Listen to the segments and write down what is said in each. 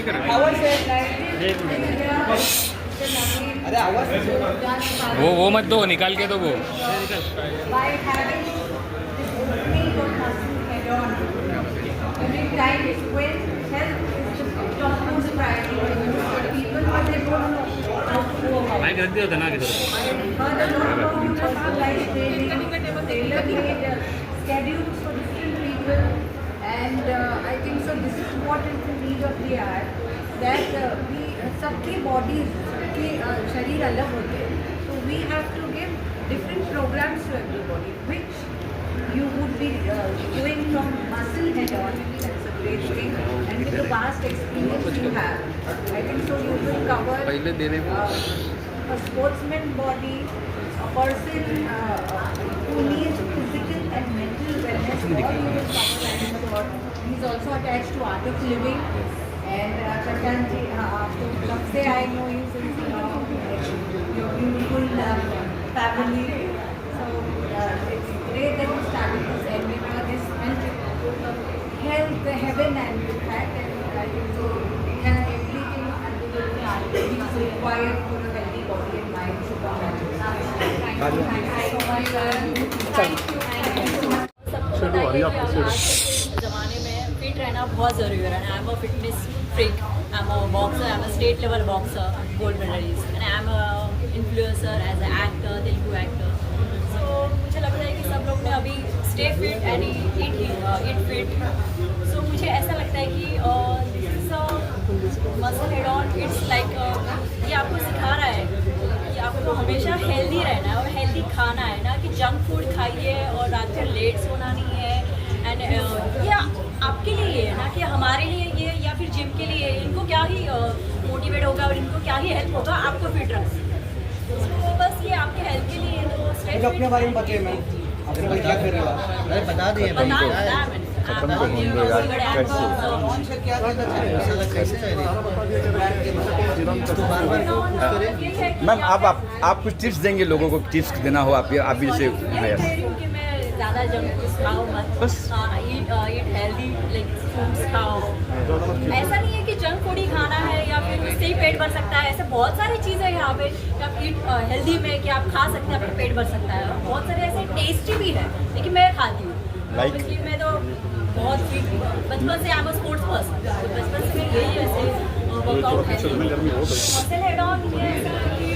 काय कर अरे आवाज वो मत दो, निकाल के दो वो. by having this opening of muscle head on. Every time it's when health is the topmost priority for people, but they don't know how to go about it. काय करते होता ना But a lot of personalized training, tailor-made schedules for different people, and I think so. This is what is the need of the hour. That we सबकी bodies, सबके शरीर अलग होते हैं, so we have to give different programs to everybody, which you would be doing from muscle head on. That's a great thing, and with the vast experience you have, I think so you will cover a sportsman body, a person who needs physical and mental wellness. All you will cover, and so he's also attached to Art of Living. And Chandan ji, आपको कब से I know you since your beautiful family. So it's great that you started this endeavor, this health, heaven, and with that, and I think so it has everything is required for a healthy body and mind. So thank you so much, sir. Thank you so much. सबको बताइए कि आज के ज़माने में fit रहना बहुत ज़रूरी है. I am a fitness freak, I am a boxer, I am a state level boxer, gold medalist, and I am a influencer as a actor, Telugu actor. So मुझे लगता है कि सब लोग ने अभी stay fit and eat fit. So मुझे ऐसा लगता है कि muscle head on it's like ये आपको सिखा रहा है कि आपको हमेशा हेल्दी रहना है और हेल्दी खाना है, ना कि जंक फूड खाइए और रात को लेट सोना नहीं है. एंड ये आपके लिए है ना कि हमारे लिए ये, या फिर जिम के लिए, इनको क्या ही मोटिवेट होगा और इनको क्या ही हेल्प होगा आपको फिट रख. तो बस ये आपके हेल्थ के लिए तो स्ट्रेच अपने बारे में बताइए मैम, आपने भाई क्या कर रहे हो? अरे बता दिए भाई मैम आप कुछ टिप्स देंगे लोगों को, टिप्स देना हो आप भी जैसे ज़्यादा जंक फूड खाओ मत, बस ईट हेल्दी लाइक फ्रूट्स खाओ. ऐसा नहीं है कि जंक फूड ही खाना है या फिर उससे ही पेट भर सकता है. ऐसे बहुत सारी चीज़ें हैं यहाँ पे कि आप ईट हेल्दी में कि आप खा सकते हैं, आपका पेट भर सकता है. और बहुत सारे ऐसे टेस्टी भी है, लेकिन मैं खाती हूँ. इसलिए मैं तो बहुत फिट बचपन से I am a sports person, तो बचपन से यही ऐसे वर्कआउट है. मसल हेड ऑन ये ऐसा है कि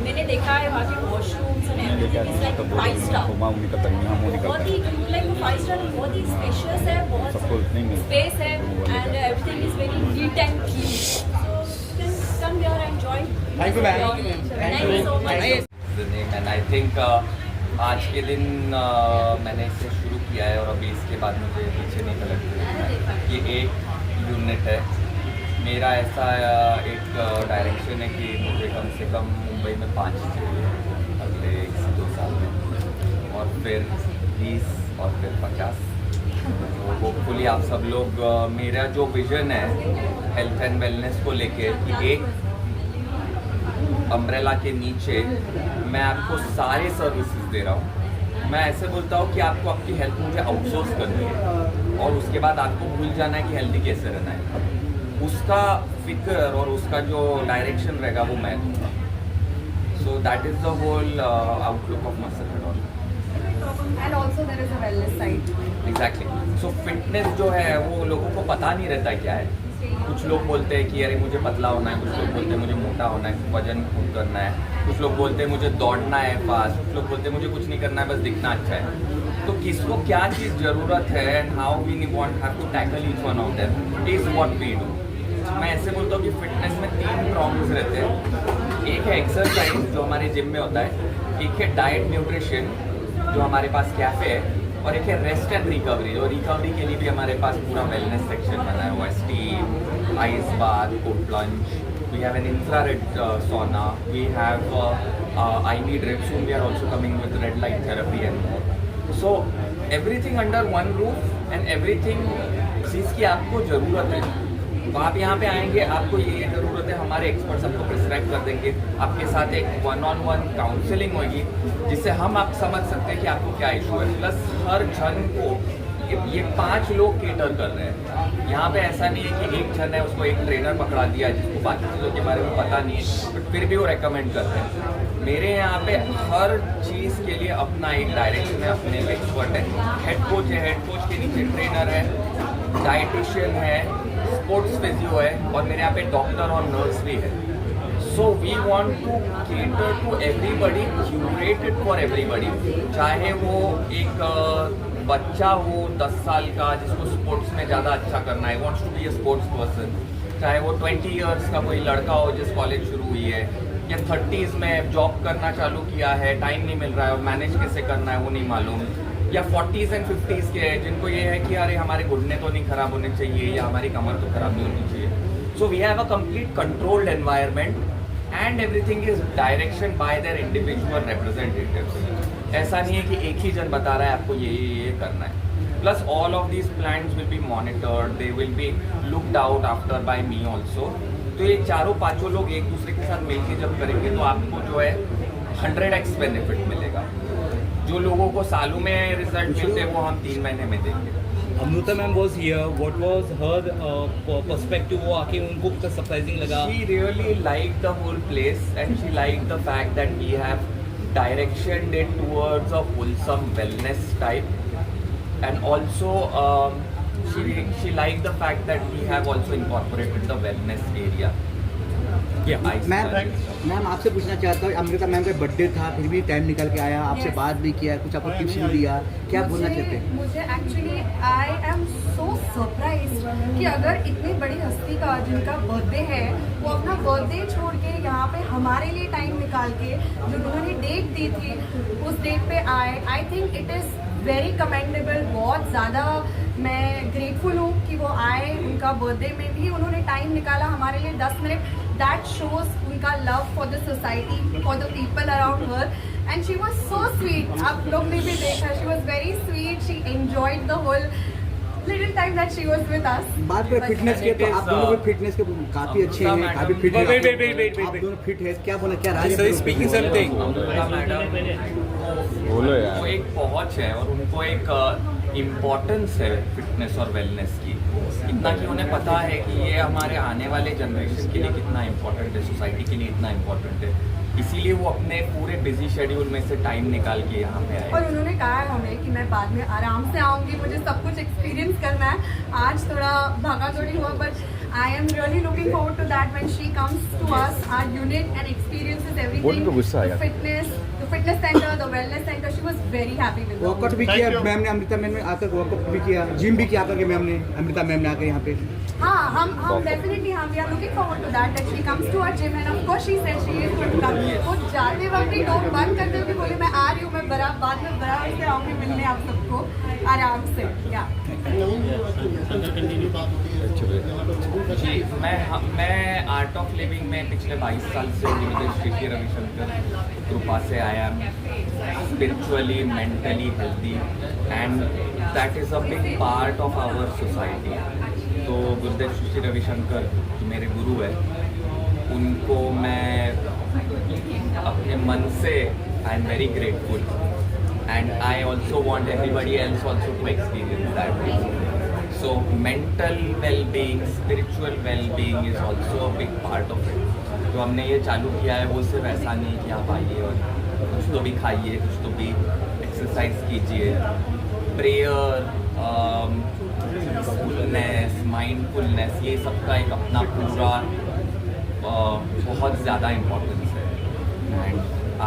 मैंने देखा है वहाँ के washrooms and everything is like 5 star. बहुत ही लाइक 5 स्टार बहुत ही स्पेशियस है, बहुत स्पेस है, and everything is very neat and clean. So you can come here and enjoy. Thank you ma'am. Thank you so much. And I think आज के दिन मैंने इसे शुरू किया है और अभी इसके बाद मुझे पीछे नहीं लगता. ये एक यूनिट है मेरा, ऐसा एक डायरेक्शन है कि मुझे कम से कम मुंबई में 5 चाहिए अगले 1 से 2 साल में, और फिर 20 और फिर 50. तो होपफुली आप सब लोग मेरा जो विज़न है हेल्थ एंड वेलनेस को लेके कि एक अम्ब्रेला के नीचे मैं आपको सारे सर्विसेज दे रहा हूँ. मैं ऐसे बोलता हूँ कि आपको आपकी हेल्थ मुझे आउटसोर्स करनी है और उसके बाद आपको भूल जाना है कि हेल्दी कैसे रहना है. उसका फिक्र और उसका जो डायरेक्शन रहेगा वो मैं दूँगा. So that is the whole outlook of muscle head on. And also there is a wellness side. Exactly. So fitness जो है वो लोगों को पता नहीं रहता क्या है. कुछ लोग बोलते हैं कि अरे मुझे पतला होना है, कुछ लोग बोलते हैं मुझे मोटा होना है, वजन कम करना है, कुछ लोग बोलते हैं मुझे दौड़ना है फास्ट, कुछ लोग बोलते हैं मुझे कुछ नहीं करना है बस दिखना अच्छा है. तो किसको क्या चीज़ ज़रूरत है and how we want have to tackle each one of them is what we do. मैं ऐसे बोलता हूँ कि फिटनेस में 3 प्रॉब्लम्स रहते हैं. एक है एक्सरसाइज जो हमारे जिम में होता है, एक है डाइट न्यूट्रिशन जो हमारे पास कैफ़े है, और एक है रेस्ट एंड रिकवरी. और रिकवरी के लिए भी हमारे पास पूरा वेलनेस सेक्शन बनाया हुआ है. Steam, ice bath, cold plunge, we have an infrared sauna, we have IV drip, soon we are also coming with red light therapy and more. So everything under one roof and everything चीज़ की आपको ज़रूरत है. तो आप यहाँ पे आएंगे, आपको ये ज़रूरत है, हमारे एक्सपर्ट्स आपको प्रिस्क्राइब कर देंगे. आपके साथ एक 1-on-1 काउंसलिंग होगी जिससे हम आप समझ सकते हैं कि आपको क्या इशू है. प्लस हर जन को ये 5 लोग केटर कर रहे हैं। यहाँ पे ऐसा नहीं है कि एक जन है उसको एक ट्रेनर पकड़ा दिया जिसको बाकी चीज़ों के बारे में पता नहीं है, बट फिर भी वो रेकमेंड करते हैं। मेरे यहाँ पे हर चीज़ के लिए अपना एक डायरेक्शन है, अपने एक्सपर्ट है। हेड कोच है, हेड कोच के नीचे ट्रेनर है, डाइटिशियन है, स्पोर्ट्स फिजियो है, और मेरे यहाँ पे डॉक्टर और नर्स भी है। So we want to cater to everybody, curate it for everybody. चाहे वो एक बच्चा हो 10 साल का जिसको स्पोर्ट्स में ज़्यादा अच्छा करना है, wants to be a sports person, चाहे वो 20 इयर्स का कोई लड़का हो जिस कॉलेज शुरू हुई है, या 30s में जॉब करना चालू किया है, टाइम नहीं मिल रहा है और मैनेज कैसे करना है वो नहीं मालूम, या 40s एंड 50s के हैं जिनको ये है कि अरे हमारे घुटने तो नहीं खराब होने चाहिए या हमारी कमर तो खराब नहीं होनी चाहिए। So we have a complete controlled environment and everything is direction by their individual representatives. ऐसा नहीं है कि एक ही जन बता रहा है आपको ये करना है। Plus all of these plans will be monitored, they will be looked out after bye me also. तो ये चारों पांचों लोग एक दूसरे के साथ मिलकर जब करेंगे तो आपको जो है 100x बेनिफिट मिलेगा। जो लोगों को सालों में रिजल्ट मिलते हैं वो हम 3 महीने में देंगे। Amrita ma'am was here. What was her perspective? वो आके उनको कितना surprising लगा? She really liked the whole place and she liked the fact that we have directioned it towards a wholesome wellness type, and also she liked the fact that we have also incorporated the wellness area. Ma'am आपसे पूछना चाहता हूँ, Amrita ma'am का birthday था फिर भी time निकल के आया, आपसे बात भी किया, कुछ आपको टिप्स भी दिया, क्या बोलना चाहते हैं? मुझे actually I am so surprised कि अगर इतनी बड़ी हस्ती का जिनका बर्थडे है वो अपना बर्थडे छोड़ के यहाँ पे हमारे लिए टाइम निकाल के जो उन्होंने डेट दी थी उस डेट पे आए। I think it is very commendable. बहुत ज़्यादा मैं ग्रेटफुल हूँ कि वो आए, उनका बर्थडे में भी उन्होंने टाइम निकाला हमारे लिए 10 मिनट। दैट शोज उनका love for the society, for the people around her, and she was so sweet. आप लोग ने भी देखा, she was very sweet, she enjoyed the whole little time that she was with us. बात करें fitness के, तो आप दोनों भी फिटनेस के काफी अच्छे हैं, काफी फिट हैं। आप दोनों फिट है, क्या बोला, क्या राज है? Speaking something. बोलो यार। वो एक पहुंच है और उनको एक इम्पोर्टेंस है फिटनेस और वेलनेस की, इतना कि उन्हें पता है कि ये हमारे आने वाले जनरेशन के लिए कितना इम्पोर्टेंट है, सोसाइटी के लिए इतना इम्पोर्टेंट है। इसीलिए वो अपने पूरे बिजी शेड्यूल में से टाइम निकाल के यहाँ पे आए। और उन्होंने कहा है हमें कि मैं बाद में आराम से आऊँगी, मुझे सब कुछ एक्सपीरियंस करना है। आज थोड़ा भागा दौड़ी हुआ, but I am really looking forward to that when she comes to us, our unit, and experiences everything, fitness centre, the wellness centre. She was very happy with workout भी किया मैम ने, अमृता मैम ने आकर workout भी किया, gym भी किया आकर के मैम ने, अमृता मैम ने आकर यहाँ पे। हाँ, हम definitely we are looking forward to that she comes to our gym, and of course she said she is going to come. वो जाते वक्त ही डोर बंद करते हुए बोले मैं आ रही हूँ, मैं बाद में बराबर से आऊँगी मिलने आप सबको आराम से। या जी, मैं आर्ट ऑफ लिविंग में पिछले 22 साल से गुरुदेव श्री श्री रविशंकर कृपा से आया, spiritually, mentally healthy, and that is a big part of our society. तो गुरुदेव श्री श्री रविशंकर जो मेरे गुरु है, उनको मैं अपने मन से I am very grateful, and I also want everybody else also to experience that. So mental well-being, spiritual well-being is also a big part of it. जो हमने ये चालू किया है वो सिर्फ ऐसा नहीं कि आप आइए और कुछ तो भी खाइए, कुछ तो भी एक्सरसाइज कीजिए। प्रेयर, फुलनेस, माइंडफुलनेस, ये सब का एक अपना पूरा बहुत ज़्यादा इम्पोर्टेंस है। एंड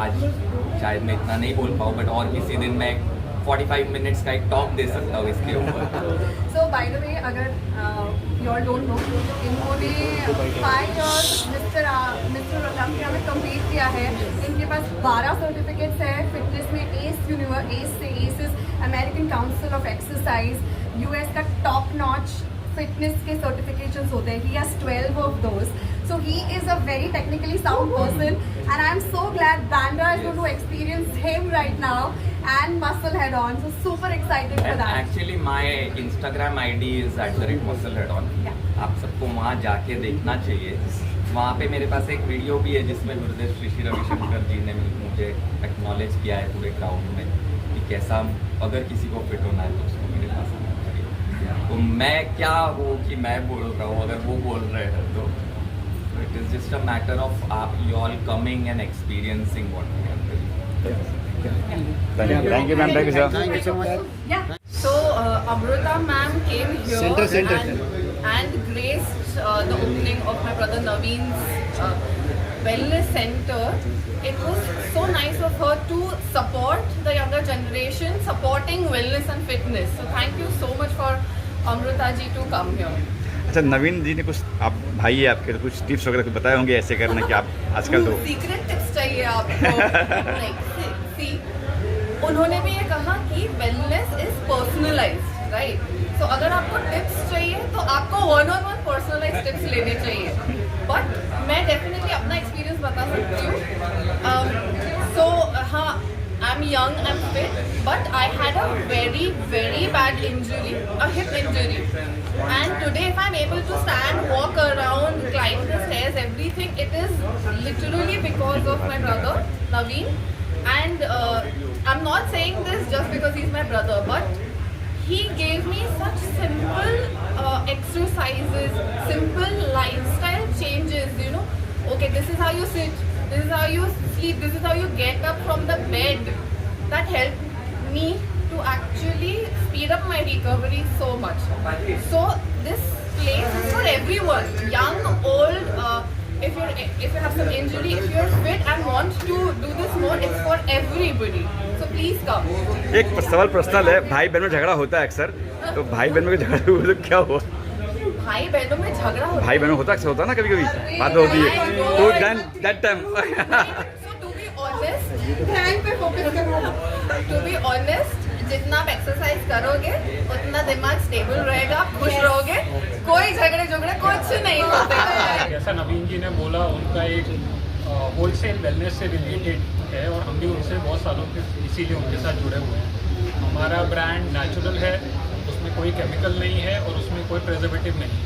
आज शायद मैं इतना नहीं बोल पाऊँ, बट और किसी दिन मैं 45 मिनट्स का एक टॉक दे सकता हूँ इसके ऊपर। सो बाय द वे, अगर यू ऑल डोंट नो, इन्होंने 5 इयर्स मिस्टर ओलंपिया में कम्पीट किया है। इनके पास 12 सर्टिफिकेट्स हैं फिटनेस में, एस से American council of exercise, US का टॉप नॉच फिटनेस के सर्टिफिकेशंस होते हैं। He has 12 of those, so he is a very technically sound person, and I am so glad Bandra is going to experience him right now and muscle head on, so super excited for that. Actually my Instagram ID is @muscleheadon. आप सबको वहाँ जाके देखना चाहिए। वहाँ पे मेरे पास एक वीडियो भी है जिसमें गुरुदेव श्री श्री रविशंकर जी ने मुझे एक्नॉलेज किया है पूरे क्राउड में कि कैसा, अगर किसी को फिट होना है तो उसको मेरे पास आना है। तो मैं क्या हूँ कि मैं बोल रहा हूँ, अगर वो बोल रहे हैं तो it is just a matter of आप you all coming and experiencing what we are doing. Thank you ma'am, thank you sir. Thank you so much. Yeah. So Amrita ma'am came here Center. and graced the opening of my brother Naveen's wellness center. It was so nice of her to support the younger generation, supporting wellness and fitness. So thank you so much for Amrita ji to come here. अच्छा, नवीन जी ने कुछ, आप भाई है आपके, तो कुछ tips वगैरह कुछ बताए होंगे ऐसे करने कि आप आजकल तो सीक्रेट टिप्स चाहिए आपको? नहीं, सी उन्होंने भी ये कहा कि वेलनेस इज पर्सनलाइज्ड, राइट? सो अगर आपको टिप्स चाहिए तो आपको 1-on-1 पर्सनलाइज्ड टिप्स लेने चाहिए. बट मैं डेफिनेटली अपना एक्सपीरियंस बता सकती हूँ. सो हाँ, I'm young, I'm fit, but I had a very, very bad injury, a hip injury. And today if I'm able to stand, walk around, climb the stairs, everything, it is literally because of my brother, Naveen. And I'm not saying this just because he's my brother, but he gave me such simple exercises, simple lifestyle changes, you know. Okay, this is how you sit, this is how you sleep, this is how you get up from the bed. That helped me to actually speed up my recovery so much. So this place is for everyone, young, old. If you have some injury, if you're fit and want to do this more, it's for everybody. So please come. एक सवाल personal है, भाई बहन में झगड़ा होता है अक्सर, तो भाई बहन में झगड़ा हुआ तो क्या हुआ? भाई बहनों में झगड़ा होता है. भाई बहनों होता अक्सर होता है ना, कभी कभी बात होती है, तो that time So to be honest, ध्यान पे फोकस करो. To be honest, जितना आप एक्सरसाइज करोगे उतना दिमाग स्टेबल रहेगा, आप खुश रहोगे, कोई झगड़े कुछ नहीं होते. जैसा नवीन जी ने बोला, उनका एक होलसेल वेलनेस से रिलेटेड है और हम भी उनसे बहुत सालों से इसीलिए उनके साथ जुड़े हुए हैं. हमारा ब्रांड नेचुरल है, उसमें कोई केमिकल नहीं है और उसमें कोई प्रिजर्वेटिव नहीं है.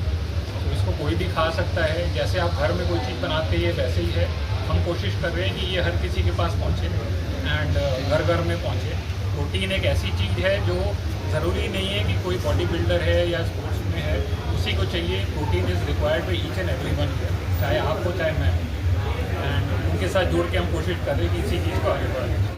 तो इसको कोई भी खा सकता है. जैसे आप घर में कोई चीज़ बनाते हैं वैसे ही है. हम कोशिश कर रहे हैं कि ये हर किसी के पास पहुँचे एंड घर घर में पहुँचे. प्रोटीन एक ऐसी चीज़ है जो ज़रूरी नहीं है कि कोई बॉडी बिल्डर है या स्पोर्ट्स में है उसी को चाहिए. Protein is required by each and everyone, चाहे आप हो चाहे मैं. एंड उनके साथ जुड़ के हम कोशिश कर रहे हैं कि इसी चीज़ को आगे बढ़ाएं.